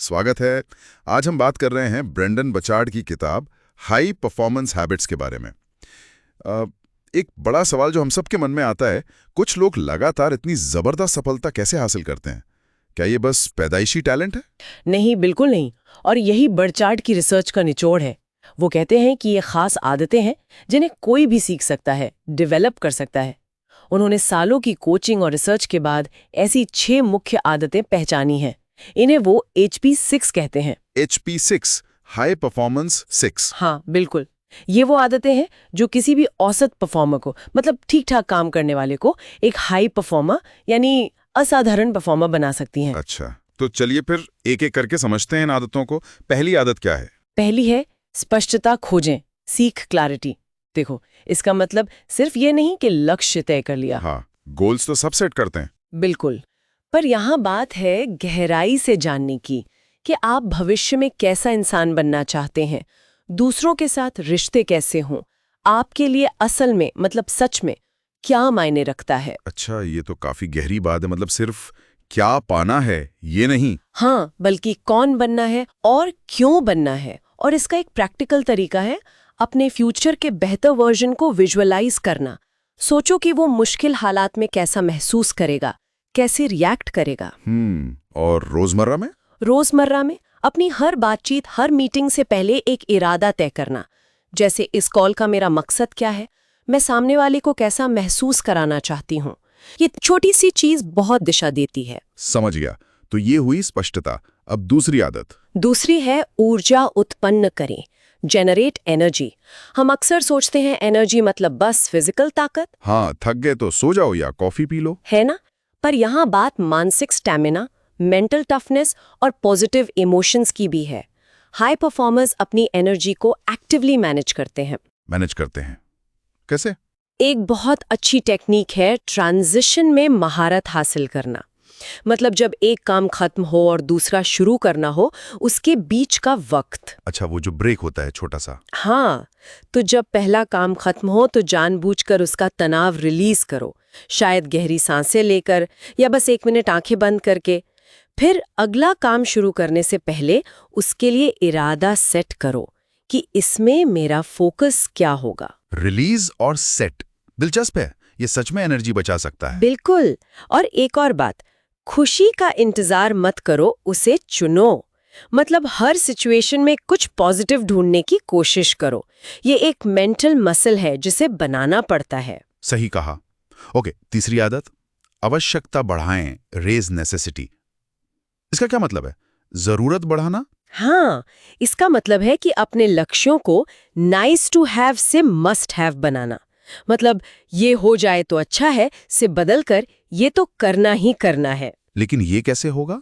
स्वागत है। आज हम बात कर रहे हैं ब्रेंडन बचार्ड की किताब हाई परफॉर्मेंस हैबिट्स के बारे में। एक बड़ा सवाल जो हम सबके मन में आता है, कुछ लोग लगातार इतनी जबरदस्त सफलता कैसे हासिल करते हैं? क्या ये बस पैदाइशी टैलेंट है? नहीं, बिल्कुल नहीं। और यही बर्चार्ड की रिसर्च का निचोड़ है। वो कहते हैं कि ये खास आदतें हैं जिन्हें कोई भी सीख सकता है, डेवलप कर सकता है। उन्होंने सालों की कोचिंग और रिसर्च के बाद ऐसी 6 मुख्य आदतें पहचानी हैं। इन्हें वो HP6 कहते हैं। HP6 high performance 6। हाँ, बिल्कुल। ये वो आदतें हैं जो किसी भी औसत परफॉर्मर को, मतलब ठीक-ठाक काम करने वाले को, एक हाई परफॉर्मर यानी असाधारण परफॉर्मर बना सकती हैं। अच्छा, तो चलिए फिर एक एक करके समझते हैं इन आदतों को। पहली आदत क्या है? पहली है स्पष्टता खोजें, सीख क्लैरिटी। देखो, इसका मतलब सिर्फ ये नहीं कि लक्ष्य तय कर लिया। हाँ, गोल्स तो सब सेट करते हैं। बिल्कुल। पर यहाँ बात है गहराई से जानने की कि आप भविष्य में कैसा इंसान बनना चाहते हैं, दूसरों के साथ रिश्ते कैसे हों, आपके लिए असल में, मतलब सच में क्या मायने रखता है। अच्छा, ये तो काफी गहरी बात है। मतलब सिर्फ क्या पाना है ये नहीं। हाँ, बल्कि कौन बनना है और क्यों बनना है। और इसका एक प्रैक्टिकल तरीका है अपने फ्यूचर के बेहतर वर्जन को विजुअलाइज करना। सोचो कि वो मुश्किल हालात में कैसा महसूस करेगा, कैसे रिएक्ट करेगा। और रोजमर्रा में? रोजमर्रा में अपनी हर बातचीत, हर मीटिंग से पहले एक इरादा तय करना। जैसे, इस कॉल का मेरा मकसद क्या है, मैं सामने वाले को कैसा महसूस कराना चाहती हूँ। ये छोटी सी चीज बहुत दिशा देती है। समझ गया। तो ये हुई स्पष्टता। अब दूसरी आदत। दूसरी है ऊर्जा उत्पन्न करें, जनरेट एनर्जी। हम अक्सर सोचते हैं एनर्जी मतलब बस फिजिकल ताकत, हाँ, थक गए तो सो जाओ या कॉफी पी लो, है ना? पर यहाँ बात मानसिक स्टैमिना, मेंटल टफनेस और पॉजिटिव इमोशंस की भी है। हाई परफॉर्मर्स अपनी एनर्जी को एक्टिवली मैनेज करते हैं। मैनेज करते हैं कैसे? एक बहुत अच्छी टेक्निक है ट्रांजिशन में महारत हासिल करना। मतलब जब एक काम खत्म हो और दूसरा शुरू करना हो, उसके बीच का वक्त। अच्छा, वो जो ब्रेक होता है छोटा सा। हाँ, तो जब पहला काम खत्म हो तो जानबूझकर उसका तनाव रिलीज करो, शायद गहरी सांसें लेकर या बस 1 मिनट आंखें बंद करके। फिर अगला काम शुरू करने से पहले उसके लिए इरादा सेट करो कि इसमें मेरा फोकस क्या होगा। रिलीज और सेट दिलचस्प है। ये सच में एनर्जी बचा सकता है। बिल्कुल। और एक और बात, खुशी का इंतजार मत करो, उसे चुनो। मतलब हर सिचुएशन में कुछ पॉजिटिव ढूंढने की कोशिश करो। ये एक मेंटल मसल है जिसे बनाना पड़ता है। सही कहा। ओके, तीसरी आदत, आवश्यकता बढ़ाएं, रेज नेसेसिटी। इसका क्या मतलब है? जरूरत बढ़ाना? हाँ, इसका मतलब है कि अपने लक्ष्यों को नाइस टू हैव से मस्ट हैव बनाना। मतलब ये हो जाए तो अच्छा है से बदलकर ये तो करना ही करना है। लेकिन ये कैसे होगा?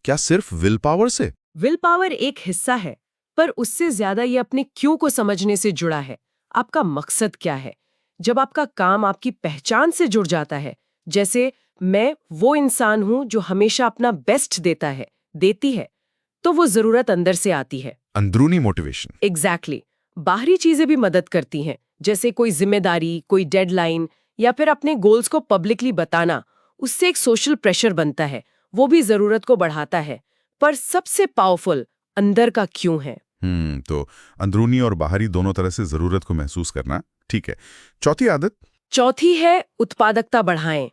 क्या सिर्फ विल पावर से? विल पावर एक हिस्सा है, पर उससे ज्यादा ये अपने क्यों को समझने से जुड़ा है। आपका मकसद क्या है? जब आपका काम आपकी पहचान से जुड़ जाता है, जैसे मैं वो इंसान हूं जो हमेशा अपना बेस्ट देता है, देती है, तो वो जरूरत अंदर से आती है। अंदरूनी मोटिवेशन। एग्जैक्टली। बाहरी चीजें भी मदद करती हैं, जैसे कोई जिम्मेदारी, कोई डेडलाइन या फिर अपने गोल्स को पब्लिकली बताना। उससे एक सोशल प्रेशर बनता है, वो भी जरूरत को बढ़ाता है। पर सबसे पावरफुल अंदर का क्यों है। तो अंदरूनी और बाहरी दोनों तरह से जरूरत को महसूस करना। ठीक है। चौथी आदत। चौथी है उत्पादकता बढ़ाएं।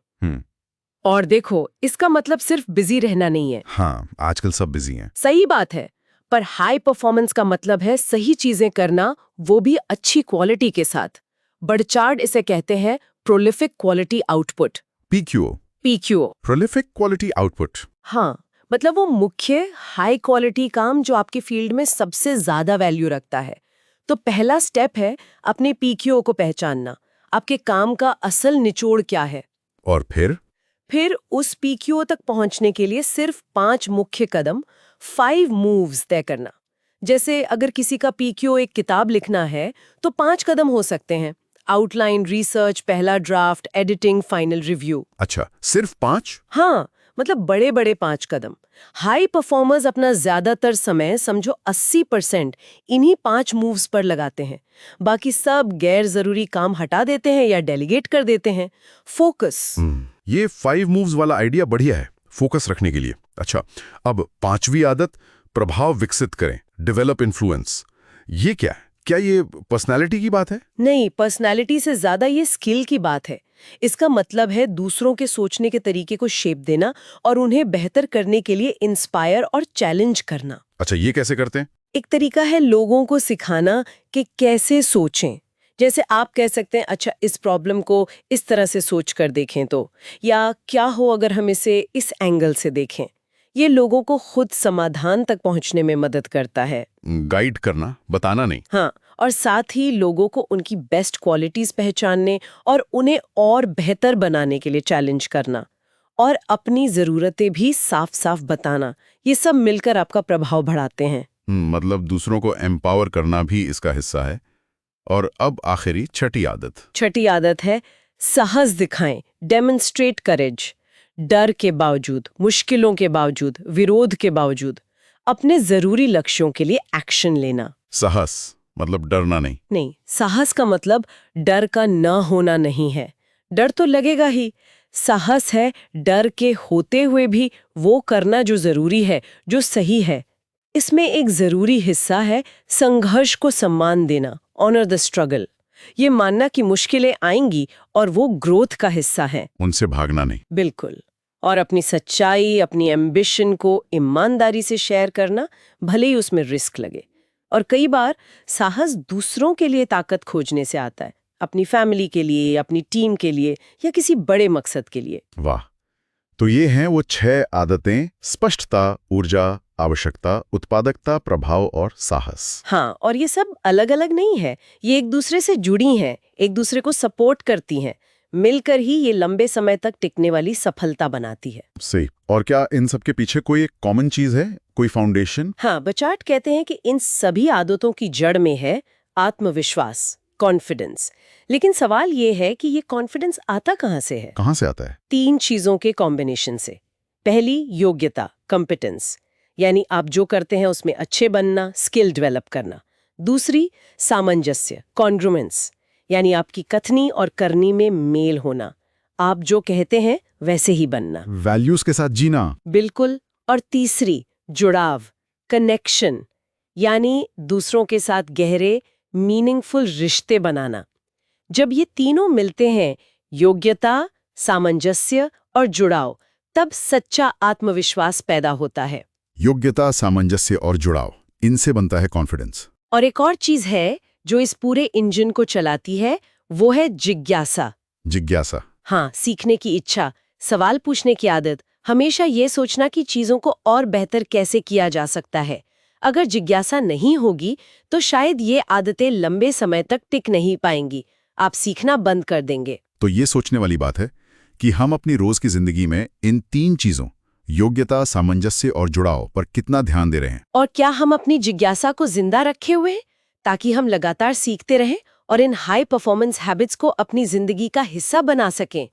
और देखो, इसका मतलब सिर्फ बिजी रहना नहीं है। हाँ, आजकल सब बिजी हैं। सही बात है, पर हाई परफॉर्मेंस का मतलब है सही चीजें करना, वो भी अच्छी क्वालिटी के साथ। बर्चार्ड इसे कहते हैं prolific quality output, PQO। PQO। Prolific quality output. हाँ, मतलब वो मुख्य हाई क्वालिटी काम जो आपके फील्ड में सबसे ज्यादा वैल्यू रखता है। तो पहला स्टेप है अपने PQO को पहचानना। आपके काम का असल निचोड़ क्या है। और फिर उस PQO तक पहुंचने के लिए सिर्फ 5 मुख्य कदम, 5 मूव्स तय करना। जैसे अगर किसी का PQO एक किताब लिखना है तो 5 कदम हो सकते हैं: आउटलाइन, रिसर्च, पहला ड्राफ्ट, एडिटिंग, फाइनल रिव्यू। अच्छा, सिर्फ 5? हाँ, मतलब बड़े बड़े 5 कदम। हाई परफॉर्मर्स अपना ज्यादातर समय, समझो 80%, इन्हीं 5 मूव्स पर लगाते हैं। बाकी सब गैर जरूरी काम हटा देते हैं या डेलीगेट कर देते हैं। फोकस। ये 5 मूव्स वाला आइडिया बढ़िया है। फोकस रखने के लिए। अच्छा, अब 5वीं आदत, प्रभाव विकसित करें, डेवलप इन्फ्लुएंस। ये क्या है? क्या ये पर्सनालिटी की बात है? नहीं, पर्सनालिटी से ज्यादा ये स्किल की बात है। इसका मतलब है दूसरों के सोचने के तरीके को शेप देना और उन्हें बेहतर करने के लिए इंस्पायर और चैलेंज करना। अच्छा, ये कैसे करते हैं? एक तरीका है लोगों को सिखाना कि कैसे सोचें। जैसे आप कह सकते हैं, अच्छा इस प्रॉब्लम को इस तरह से सोच कर देखें तो, या क्या हो अगर हम इसे इस एंगल से देखें। ये लोगों को खुद समाधान तक पहुंचने में मदद करता है। गाइड करना, बताना नहीं। हाँ, और साथ ही लोगों को उनकी बेस्ट क्वालिटीज पहचानने और उन्हें और बेहतर बनाने के लिए चैलेंज करना, और अपनी ज़रूरतें भी साफ साफ बताना। ये सब मिलकर आपका प्रभाव बढ़ाते हैं। मतलब दूसरों को एम्पावर करना भी इसका हिस्सा है। और अब आखिरी छठी आदत है साहस दिखाएं, डेमोन्स्ट्रेट करेज। डर के बावजूद, मुश्किलों के बावजूद, विरोध के बावजूद अपने जरूरी लक्ष्यों के लिए एक्शन लेना। साहस मतलब डरना नहीं। साहस का मतलब डर का न होना नहीं है। डर तो लगेगा ही। साहस है डर के होते हुए भी वो करना जो जरूरी है, जो सही है। इसमें एक जरूरी हिस्सा है संघर्ष को सम्मान देना, ऑनर द स्ट्रगल। ये मानना कि मुश्किलें आएंगी और वो ग्रोथ का हिस्सा है, उनसे भागना नहीं। बिल्कुल। और अपनी सच्चाई, अपनी एम्बिशन को ईमानदारी से शेयर करना, भले ही उसमें रिस्क लगे। और कई बार साहस दूसरों के लिए ताकत खोजने से आता है, अपनी फैमिली के लिए, अपनी टीम के लिए, या किसी बड़े मकसद के लिए। वाह, तो ये हैं वो 6 आदतें: स्पष्टता, ऊर्जा, आवश्यकता, उत्पादकता, प्रभाव और साहस। हाँ, और ये सब अलग अलग नहीं है, ये एक दूसरे से जुड़ी हैं, एक दूसरे को सपोर्ट करती हैं। मिलकर ही ये लंबे समय तक टिकने वाली सफलता बनाती है। सही। और क्या इन सब के पीछे कोई एक कॉमन चीज है, कोई फाउंडेशन? हाँ, बचाट कहते हैं कि इन सभी आदतों की जड़ में है आत्मविश्वास, कॉन्फिडेंस। लेकिन सवाल ये है कि ये कॉन्फिडेंस आता कहाँ से है? कहाँ से आता है? 3 चीजों के कॉम्बिनेशन से। पहली, योग्यता, कॉम्पिटेंस, यानी आप जो करते हैं उसमें अच्छे बनना, स्किल डेवलप करना। दूसरी, सामंजस्य, कॉन्ग्रुएंस, यानी आपकी कथनी और करनी में मेल होना, आप जो कहते हैं वैसे ही बनना, वैल्यूज के साथ जीना। बिल्कुल। और तीसरी, जुड़ाव, कनेक्शन, यानी दूसरों के साथ गहरे मीनिंगफुल रिश्ते बनाना। जब ये तीनों मिलते हैं, योग्यता, सामंजस्य और जुड़ाव, तब सच्चा आत्मविश्वास पैदा होता है। योग्यता, सामंजस्य और जुड़ाव, इनसे बनता है कॉन्फिडेंस। और एक और चीज है जो इस पूरे इंजन को चलाती है, वो है जिज्ञासा। जिज्ञासा? हाँ, सीखने की इच्छा, सवाल पूछने की आदत, हमेशा ये सोचना कि चीजों को और बेहतर कैसे किया जा सकता है। अगर जिज्ञासा नहीं होगी तो शायद ये आदतें लंबे समय तक टिक नहीं पाएंगी, आप सीखना बंद कर देंगे। तो ये सोचने वाली बात है कि हम अपनी रोज की जिंदगी में इन 3 चीजों, योग्यता, सामंजस्य और जुड़ाव, पर कितना ध्यान दे रहे हैं। और क्या हम अपनी जिज्ञासा को जिंदा रखे हुए हैं, ताकि हम लगातार सीखते रहें और इन हाई परफॉर्मेंस हैबिट्स को अपनी जिंदगी का हिस्सा बना सकें।